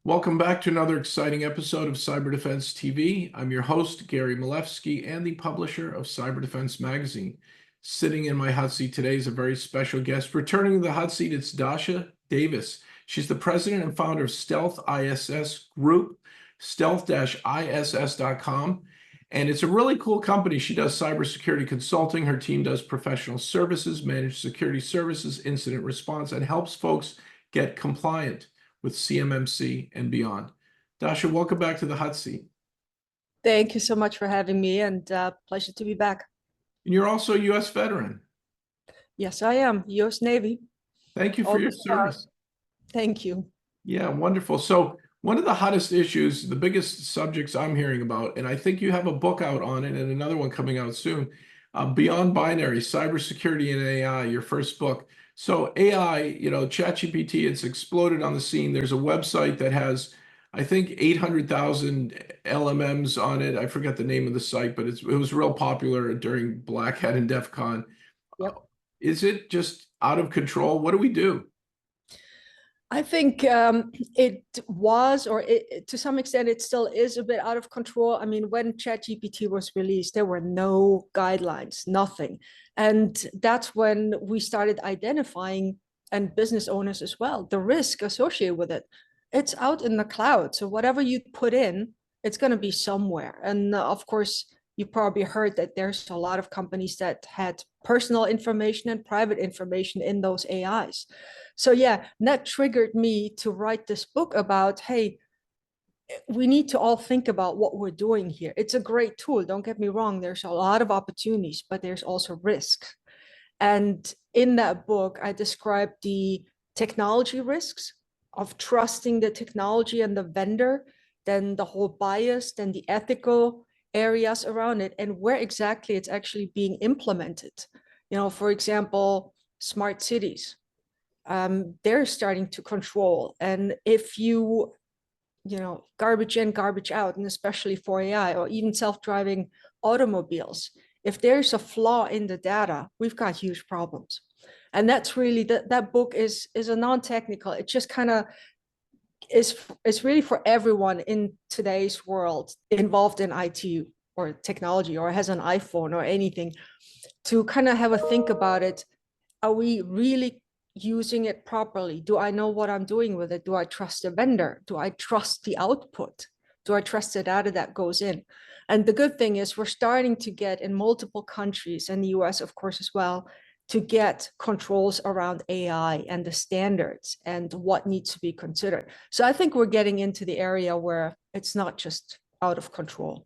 Welcome back to another exciting episode of Cyber Defense TV. I'm your host, Gary Malefsky, and the publisher of Cyber Defense Magazine. Sitting in my hot seat today is a very special guest. Returning to the hot seat, it's Dasha Davies. She's the president and founder of Stealth-ISS Group, stealth-iss.com. And it's a really cool company. She does cybersecurity consulting. Her team does professional services, managed security services, incident response, and helps folks get compliant with CMMC and beyond. Dasha, welcome back to the hot seat. Thank you so much for having me, and pleasure to be back. And you're also a U.S. veteran. Yes, I am. U.S. Navy. Thank you for your service. Thank you. Yeah, wonderful. So one of the hottest issues, the biggest subjects I'm hearing about, and I think you have a book out on it and another one coming out soon, Beyond Binary, Cybersecurity and AI, your first book. So AI, ChatGPT, it's exploded on the scene. There's a website that has, I think, 800,000 LMMs on it. I forget the name of the site, but it was real popular during Black Hat and DEF CON. Yep. Is it just out of control? What do we do? I think it was, or to some extent, it still is a bit out of control. I mean, when ChatGPT was released, there were no guidelines, nothing. And that's when we started identifying, and business owners as well, the risk associated with it. It's out in the cloud. So whatever you put in, it's going to be somewhere. And of course, you probably heard that there's a lot of companies that had personal information and private information in those AIs. So yeah, that triggered me to write this book about, hey, we need to all think about what we're doing here. It's a great tool, don't get me wrong. There's a lot of opportunities, but there's also risk. And in that book, I described the technology risks of trusting the technology and the vendor, then the whole bias, then the ethical areas around it, and where exactly it's actually being implemented. For example, smart cities. They're starting to control. And if garbage in, garbage out, and especially for AI or even self-driving automobiles, if there's a flaw in the data, we've got huge problems. And that's really, that book is a non-technical, it just kind of is really for everyone in today's world involved in IT or technology or has an iPhone or anything, to kind of have a think about it. Are we really using it properly? Do I know what I'm doing with it? Do I trust the vendor? Do I trust the output? Do I trust the data that goes in? And the good thing is we're starting to get in multiple countries, and the US, of course, as well, to get controls around AI and the standards and what needs to be considered. So I think we're getting into the area where it's not just out of control.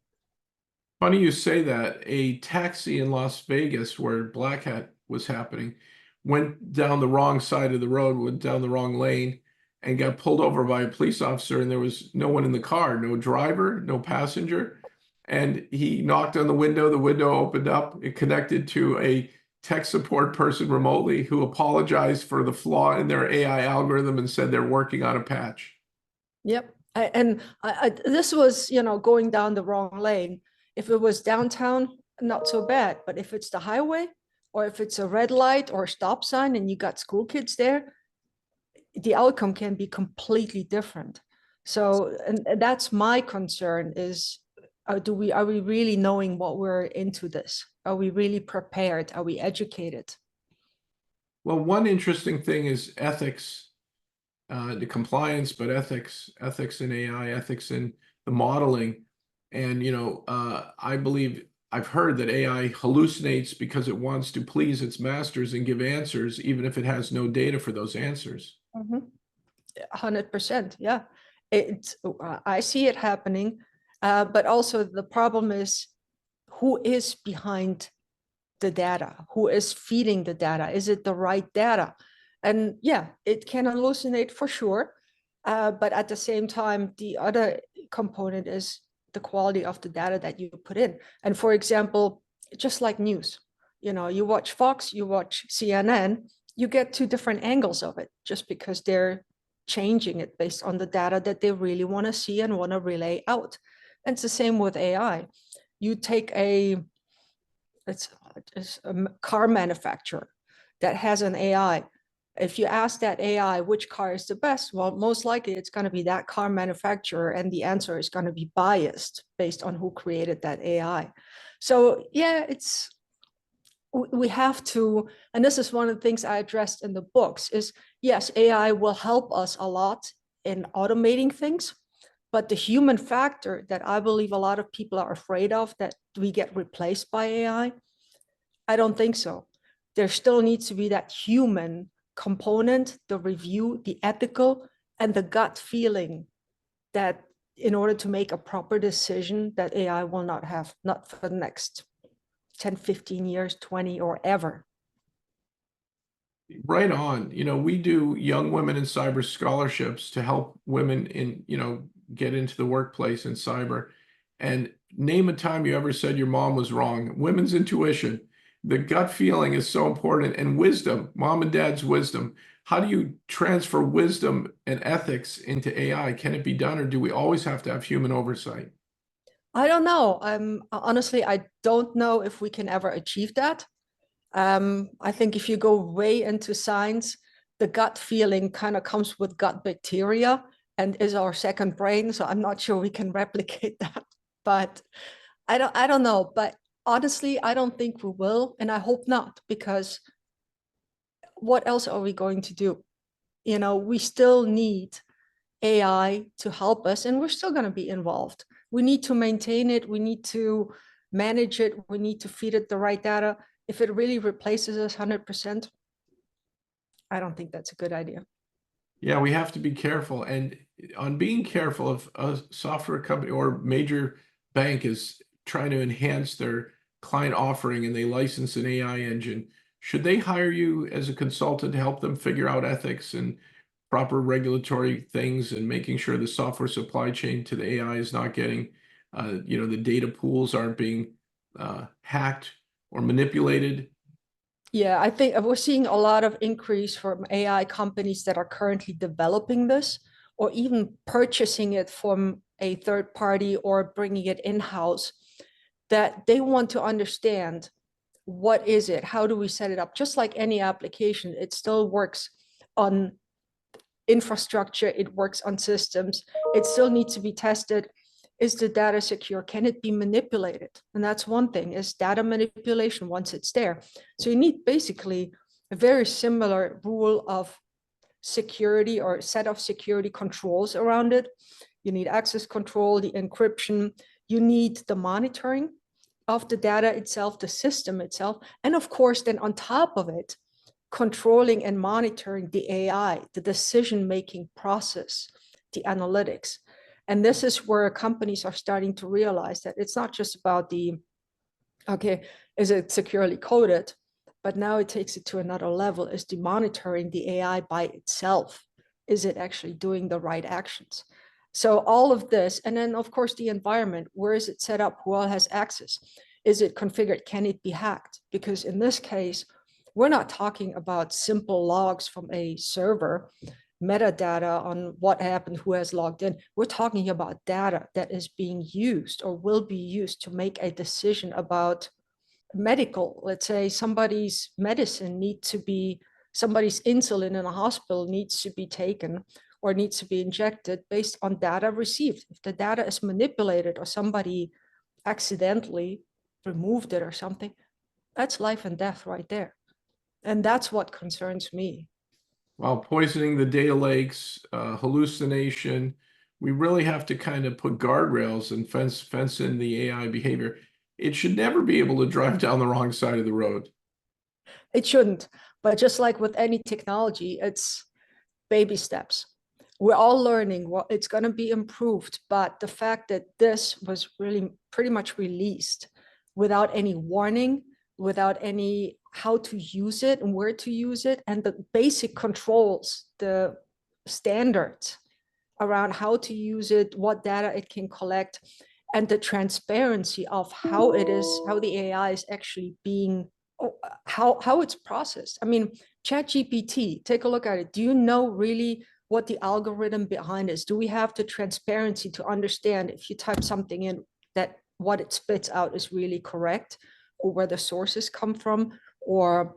Funny you say that. A taxi in Las Vegas where Black Hat was happening went down the wrong side of the road, went down the wrong lane, and got pulled over by a police officer, and there was no one in the car, no driver, no passenger. And he knocked on the window opened up, it connected to a tech support person remotely who apologized for the flaw in their AI algorithm and said they're working on a patch. Yep. And this was, going down the wrong lane. If it was downtown, not so bad. But if it's the highway, or if it's a red light or a stop sign and you got school kids there, the outcome can be completely different. So, and that's my concern is, are we really knowing what we're into this? Are we really prepared? Are we educated? Well, one interesting thing is ethics, the compliance, but ethics in AI, ethics in the modeling. And, I believe I've heard that AI hallucinates because it wants to please its masters and give answers, even if it has no data for those answers. 100%. Yeah. I see it happening. But also the problem is, who is behind the data? Who is feeding the data? Is it the right data? And yeah, it can hallucinate for sure. But at the same time, the other component is the quality of the data that you put in. And for example, just like news, you watch Fox, you watch CNN, you get two different angles of it just because they're changing it based on the data that they really want to see and want to relay out. And it's the same with AI. You take it's a car manufacturer that has an AI, If you ask that AI which car is the best, well, most likely it's going to be that car manufacturer, and the answer is going to be biased based on who created that AI. So yeah, we have to, and this is one of the things I addressed in the books, is yes, AI will help us a lot in automating things, but the human factor that I believe a lot of people are afraid of, that we get replaced by AI, I don't think so. There still needs to be that human component, the review, the ethical, and the gut feeling that in order to make a proper decision that AI will not have, not for the next 10, 15 years, 20, or ever. Right on. We do young women in cyber scholarships to help women get into the workplace in cyber. And name a time you ever said your mom was wrong. Women's intuition, the gut feeling is so important, and wisdom, mom and dad's wisdom. How do you transfer wisdom and ethics into AI? Can it be done, or do we always have to have human oversight? I don't know. Honestly, I don't know if we can ever achieve that. I think if you go way into science, the gut feeling kind of comes with gut bacteria and is our second brain. So I'm not sure we can replicate that. But I don't know. But honestly, I don't think we will, and I hope not, because what else are we going to do? We still need AI to help us, and we're still going to be involved. We need to maintain it. We need to manage it. We need to feed it the right data. If it really replaces us 100%, I don't think that's a good idea. Yeah, we have to be careful. And on being careful, if a software company or major bank is trying to enhance their client offering and they license an AI engine, should they hire you as a consultant to help them figure out ethics and proper regulatory things and making sure the software supply chain to the AI is not getting, the data pools aren't being hacked or manipulated? Yeah, I think we're seeing a lot of increase from AI companies that are currently developing this, or even purchasing it from a third party or bringing it in-house, that they want to understand what is it, how do we set it up. Just like any application, it still works on infrastructure, it works on systems, it still needs to be tested. Is the data secure? Can it be manipulated? And that's one thing, is data manipulation once it's there. So you need basically a very similar rule of security or set of security controls around it. You need access control, the encryption, you need the monitoring of the data itself, the system itself, and of course then on top of it, controlling and monitoring the AI, the decision-making process, the analytics. And this is where companies are starting to realize that it's not just about okay, is it securely coded? But now it takes it to another level, is the monitoring the AI by itself. Is it actually doing the right actions? So all of this, and then of course the environment, where is it set up? Who all has access? Is it configured? Can it be hacked? Because in this case, we're not talking about simple logs from a server, metadata on what happened, who has logged in. We're talking about data that is being used or will be used to make a decision about medical. Let's say somebody's medicine needs to be, somebody's insulin in a hospital needs to be taken or needs to be injected based on data received. If the data is manipulated or somebody accidentally removed it or something, that's life and death right there. And that's what concerns me. While poisoning the data lakes, hallucination, we really have to kind of put guardrails and fence in the AI behavior. It should never be able to drive down the wrong side of the road. It shouldn't, but just like with any technology, it's baby steps. We're all learning, well, it's going to be improved, but the fact that this was really pretty much released without any warning, without any how to use it and where to use it, and the basic controls, the standards around how to use it, what data it can collect, and the transparency of how it is, how the AI is actually being, how it's processed. I mean, ChatGPT, take a look at it. Do you know really what the algorithm behind is? Do we have the transparency to understand if you type something in that what it spits out is really correct, or where the sources come from, or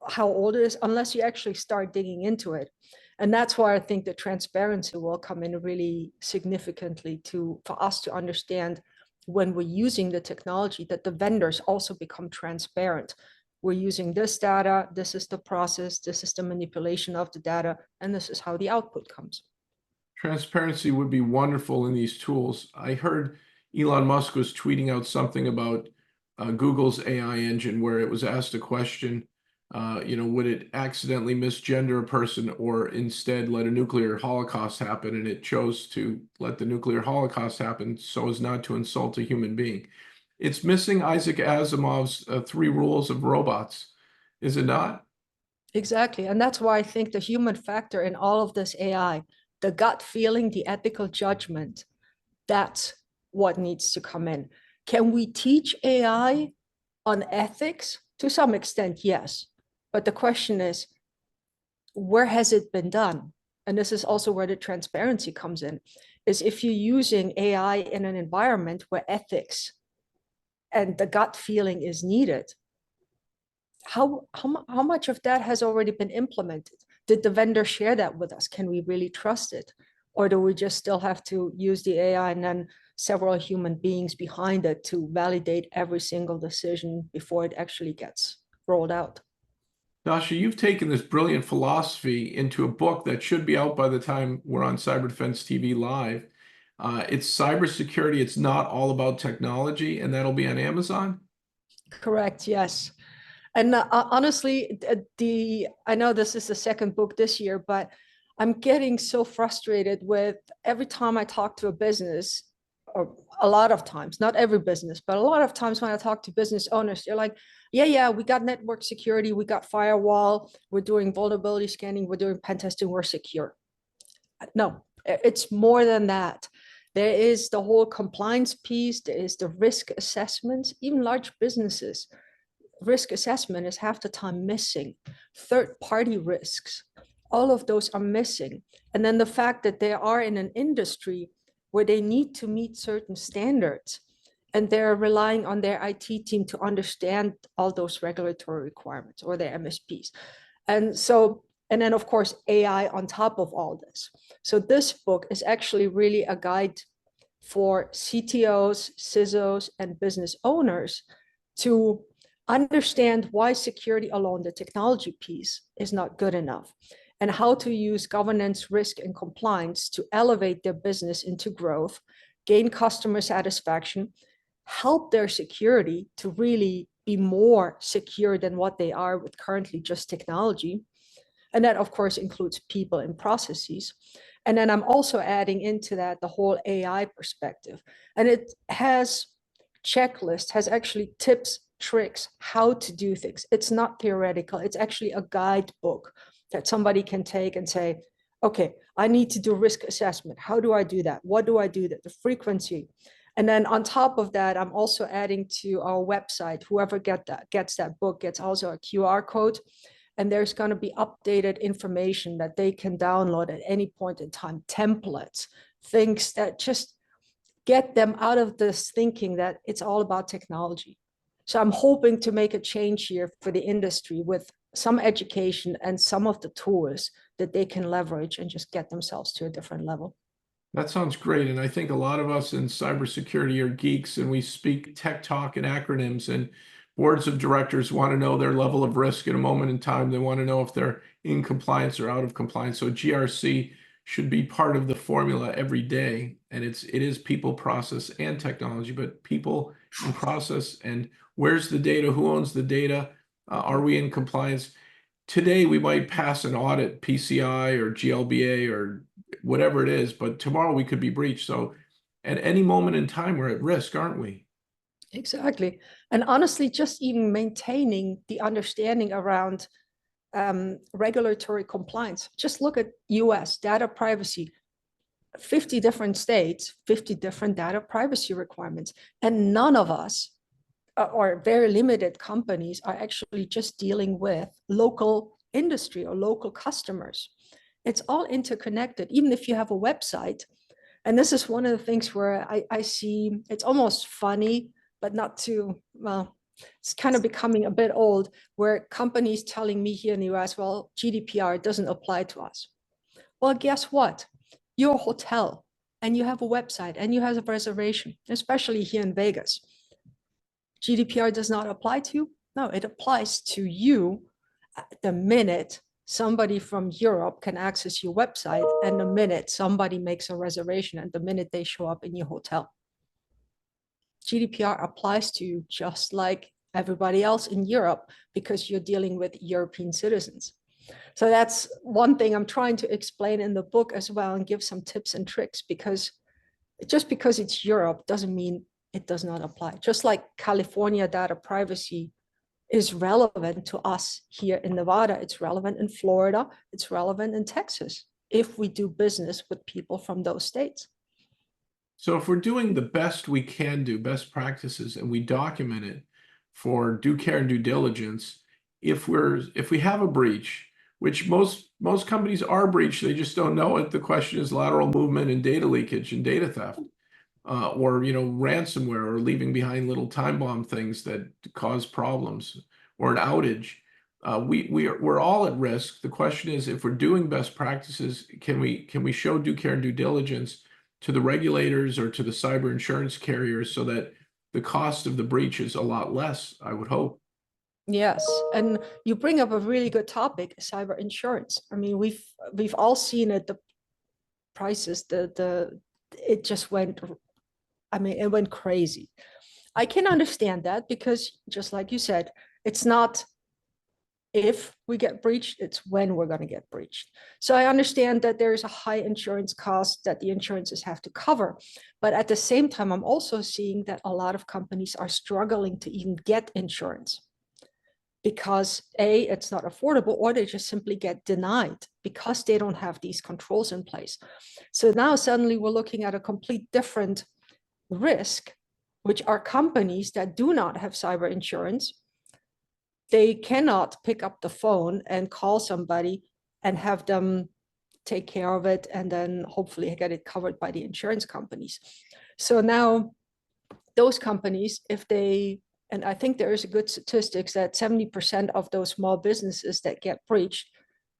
how old it is unless you actually start digging into it. And that's why I think the transparency will come in really significantly for us to understand when we're using the technology, that the vendors also become transparent. We're using this data, this is the process, this is the manipulation of the data, and this is how the output comes. Transparency would be wonderful in these tools. I heard Elon Musk was tweeting out something about Google's AI engine where it was asked a question, would it accidentally misgender a person or instead let a nuclear holocaust happen? And it chose to let the nuclear holocaust happen so as not to insult a human being. It's missing Isaac Asimov's three rules of robots, is it not? Exactly. And that's why I think the human factor in all of this AI, the gut feeling, the ethical judgment, that's what needs to come in. Can we teach AI on ethics? To some extent, yes. But the question is, where has it been done? And this is also where the transparency comes in, is if you're using AI in an environment where ethics and the gut feeling is needed, how much of that has already been implemented? Did the vendor share that with us? Can we really trust it? Or do we just still have to use the AI and then several human beings behind it to validate every single decision before it actually gets rolled out? Dasha, you've taken this brilliant philosophy into a book that should be out by the time we're on Cyber Defense TV Live. It's Cybersecurity. It's not all about technology, and that'll be on Amazon. Correct, yes. And honestly, I know this is the second book this year, but I'm getting so frustrated with every time I talk to a business, or a lot of times, not every business, but a lot of times when I talk to business owners, they're like, yeah, we got network security, we got firewall, we're doing vulnerability scanning, we're doing pen testing, we're secure. No, it's more than that. There is the whole compliance piece, there is the risk assessments, even large businesses. Risk assessment is half the time missing. Third-party risks, all of those are missing. And then the fact that they are in an industry where they need to meet certain standards and they're relying on their IT team to understand all those regulatory requirements, or their MSPs. And then of course, AI on top of all this. So this book is actually really a guide for CTOs, CISOs, and business owners to understand why security alone, the technology piece, is not good enough, and how to use governance, risk, and compliance to elevate their business into growth, gain customer satisfaction, help their security to really be more secure than what they are with currently just technology. And that, of course, includes people and processes. And then I'm also adding into that the whole AI perspective. And it has checklists, has actually tips, tricks, how to do things. It's not theoretical. It's actually a guidebook that somebody can take and say, okay, I need to do risk assessment. How do I do that? What do I do that? The frequency. And then on top of that, I'm also adding to our website, whoever gets that book gets also a QR code. And there's going to be updated information that they can download at any point in time, templates, things that just get them out of this thinking that it's all about technology. So I'm hoping to make a change here for the industry with some education and some of the tools that they can leverage and just get themselves to a different level. That sounds great. And I think a lot of us in cybersecurity are geeks and we speak tech talk and acronyms, and boards of directors want to know their level of risk at a moment in time. They want to know if they're in compliance or out of compliance. So GRC should be part of the formula every day. And it is people, process, and technology, but people and process, and where's the data? Who owns the data? Are we in compliance? Today we might pass an audit, PCI or GLBA or whatever it is, but tomorrow we could be breached. So at any moment in time, we're at risk, aren't we? Exactly. And honestly, just even maintaining the understanding around regulatory compliance. Just look at US data privacy, 50 different states, 50 different data privacy requirements. And none of us, or very limited companies, are actually just dealing with local industry or local customers. It's all interconnected, even if you have a website. And this is one of the things where I see it's almost funny, but not too, well, It's kind of becoming a bit old, where companies telling me here in the US, well, GDPR doesn't apply to us. Well, guess what? You're a hotel and you have a website and you have a reservation, especially here in Vegas. GDPR does not apply to you. No, it applies to you the minute somebody from Europe can access your website, and the minute somebody makes a reservation, and the minute they show up in your hotel. GDPR applies to you just like everybody else in Europe, because you're dealing with European citizens. So that's one thing I'm trying to explain in the book as well, and give some tips and tricks, because just because it's Europe doesn't mean it does not apply. Just like California data privacy is relevant to us here in Nevada, it's relevant in Florida, it's relevant in Texas, if we do business with people from those states. So if we're doing the best we can do, best practices, and we document it for due care and due diligence, if we have a breach, which most companies are breached, they just don't know it. The question is lateral movement and data leakage and data theft, or ransomware, or leaving behind little time bomb things that cause problems, or an outage. We're all at risk. The question is, if we're doing best practices, can we show due care and due diligence to the regulators or to the cyber insurance carriers, so that the cost of the breach is a lot less, I would hope. Yes, and you bring up a really good topic, cyber insurance. I mean, we've all seen it. The prices, it just went. I mean, it went crazy. I can understand that, because just like you said, it's not if we get breached, it's when we're going to get breached. So I understand that there is a high insurance cost that the insurances have to cover. But at the same time, I'm also seeing that a lot of companies are struggling to even get insurance, because A, it's not affordable, or they just simply get denied because they don't have these controls in place. So now suddenly we're looking at a complete different risk, which are companies that do not have cyber insurance. They cannot pick up the phone and call somebody and have them take care of it, and then hopefully get it covered by the insurance companies. So now those companies, and I think there is a good statistics that 70% of those small businesses that get breached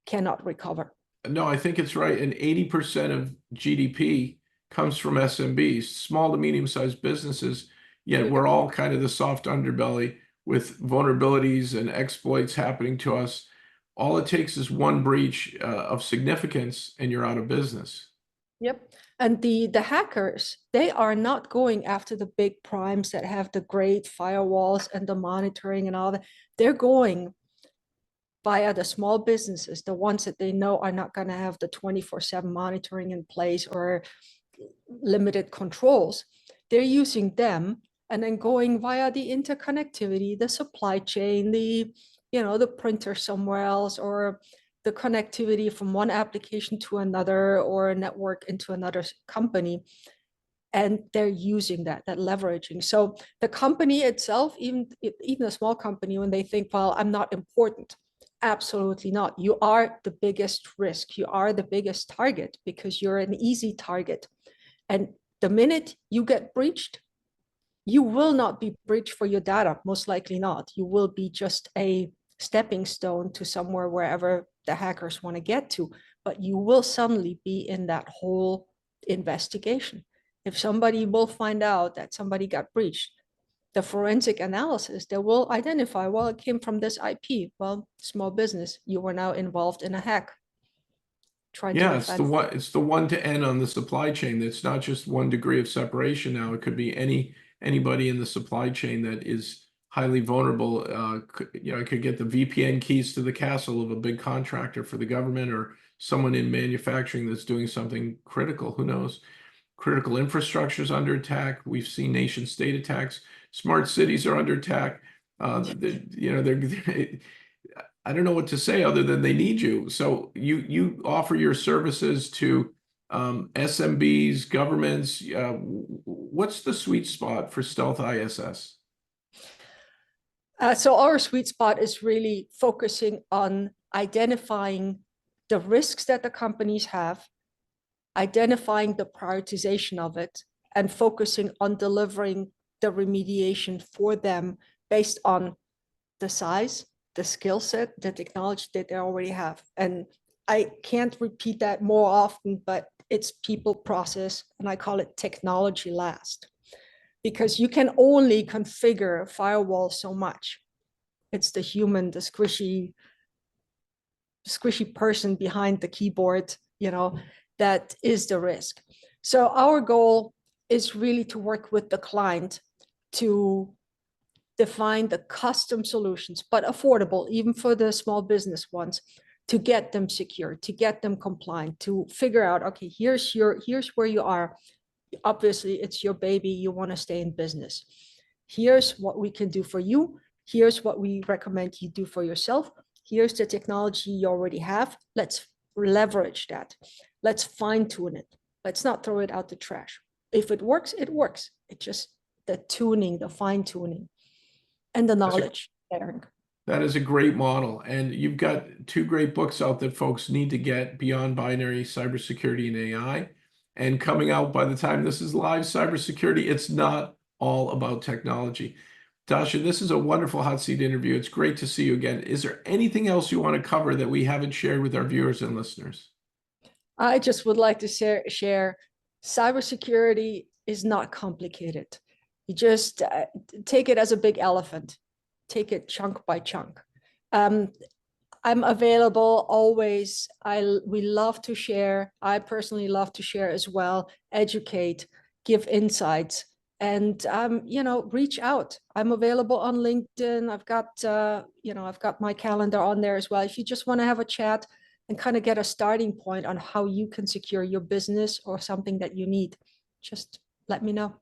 cannot recover. No, I think it's right. And 80% of GDP comes from SMBs, small to medium-sized businesses. Yet we're all kind of the soft underbelly, with vulnerabilities and exploits happening to us. All it takes is one breach of significance, and you're out of business. Yep. And the hackers, they are not going after the big primes that have the great firewalls and the monitoring and all that. They're going via the small businesses, the ones that they know are not going to have the 24/7 monitoring in place or limited controls. They're using them, and then going via the interconnectivity, the supply chain, the printer somewhere else, or the connectivity from one application to another, or a network into another company. And they're using that leveraging. So the company itself, even a small company, when they think, well, I'm not important, absolutely not. You are the biggest risk. You are the biggest target, because you're an easy target. And the minute you get breached, you will not be breached for your data, most likely not. You will be just a stepping stone to somewhere, wherever the hackers want to get to, but you will suddenly be in that whole investigation. If somebody will find out that somebody got breached, the forensic analysis, they will identify, well, it came from this IP. Well, small business, you were now involved in a hack. Yeah, it's the one to end on the supply chain. It's not just one degree of separation now. It could be anybody in the supply chain that is highly vulnerable. I could get the VPN keys to the castle of a big contractor for the government, or someone in manufacturing that's doing something critical. Who knows? Critical infrastructure is under attack. We've seen nation state attacks. Smart cities are under attack. They're I don't know what to say other than they need you. So you offer your services to SMBs, governments. What's the sweet spot for Stealth-ISS? So our sweet spot is really focusing on identifying the risks that the companies have, identifying the prioritization of it, and focusing on delivering the remediation for them based on the size, the skill set, the technology that they already have. And I can't repeat that more often, but it's people, process, and I call it technology last. Because you can only configure a firewall so much. It's the human, the squishy person behind the keyboard, that is the risk. So our goal is really to work with the client to define the custom solutions, but affordable, even for the small business ones, to get them secure, to get them compliant, to figure out, okay, here's where you are. Obviously, it's your baby. You want to stay in business. Here's what we can do for you. Here's what we recommend you do for yourself. Here's the technology you already have. Let's leverage that. Let's fine tune it. Let's not throw it out the trash. If it works, it works. It's just the tuning, the fine tuning, and the knowledge sharing. That is a great model. And you've got 2 great books out that folks need to get: Beyond Binary, Cybersecurity and AI. And coming out by the time this is live, Cybersecurity. It's not all about technology. Dasha, this is a wonderful hot seat interview. It's great to see you again. Is there anything else you want to cover that we haven't shared with our viewers and listeners? I just would like to share cybersecurity is not complicated. You just take it as a big elephant, take it chunk by chunk. I'm available always. We love to share. I personally love to share as well, educate, give insights, and reach out. I'm available on LinkedIn. I've got my calendar on there as well. If you just want to have a chat and kind of get a starting point on how you can secure your business or something that you need, just let me know.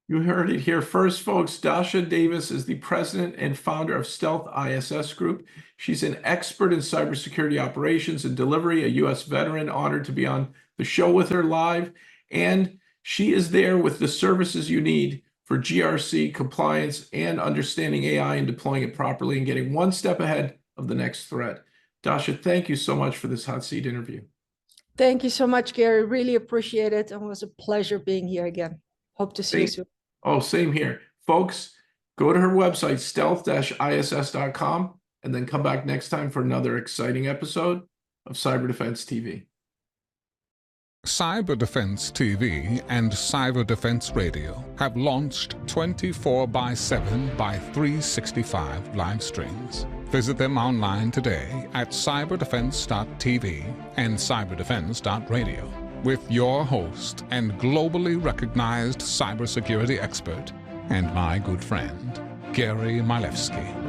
You heard it here first, folks. Dasha Davies is the president and founder of Stealth-ISS Group. She's an expert in cybersecurity operations and delivery, a U.S. veteran, honored to be on the show with her live. And she is there with the services you need for GRC, compliance, and understanding AI and deploying it properly and getting one step ahead of the next threat. Dasha, thank you so much for this hot seat interview. Thank you so much, Gary. Really appreciate it. And it was a pleasure being here again. Hope to see you soon. Oh, same here. Folks, go to her website, stealth-iss.com, and then come back next time for another exciting episode of Cyber Defense TV. Cyber Defense TV and Cyber Defense Radio have launched 24/7 by 365 live streams. Visit them online today at cyberdefense.tv and cyberdefense.radio with your host and globally recognized cybersecurity expert and my good friend, Gary Milewski.